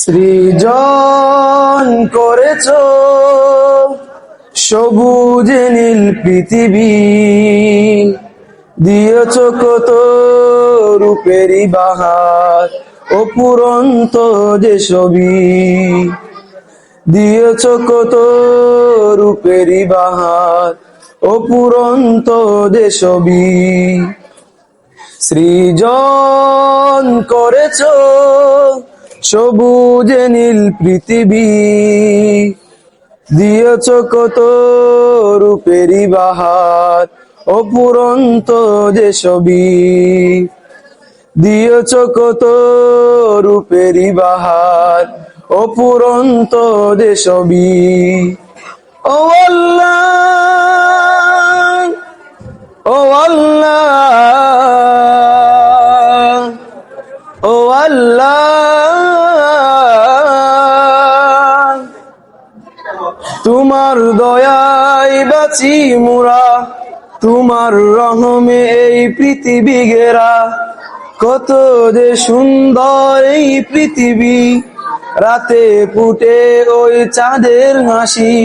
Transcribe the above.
সৃজন করেছ সবুজে নীল পৃথিবী, দিয়েছ কত রূপেরই বাহার, অপুরন্ত যে ছবি। দিয়েছ কত রূপেরই বাহার, অপুরন্ত যে ছবি। সৃজন করেছ সবুজে নীল পৃথিবী, দিয়েছ কত রূপেরই বাহার, অপুরন্ত যে ছবি। দিয়েছ কত রূপেরই বাহার, অপুরন্ত যে ছবি। ও আল্লাহ, ও আল্লাহ, ও আল্লাহ, তোমার দয়ায় বাঁচি মোরা, তোমার রহমে এই পৃথিবী ঘেরা। কত যে সুন্দর এই পৃথিবী, রাতে ফুটে ওই চাঁদের হাসি।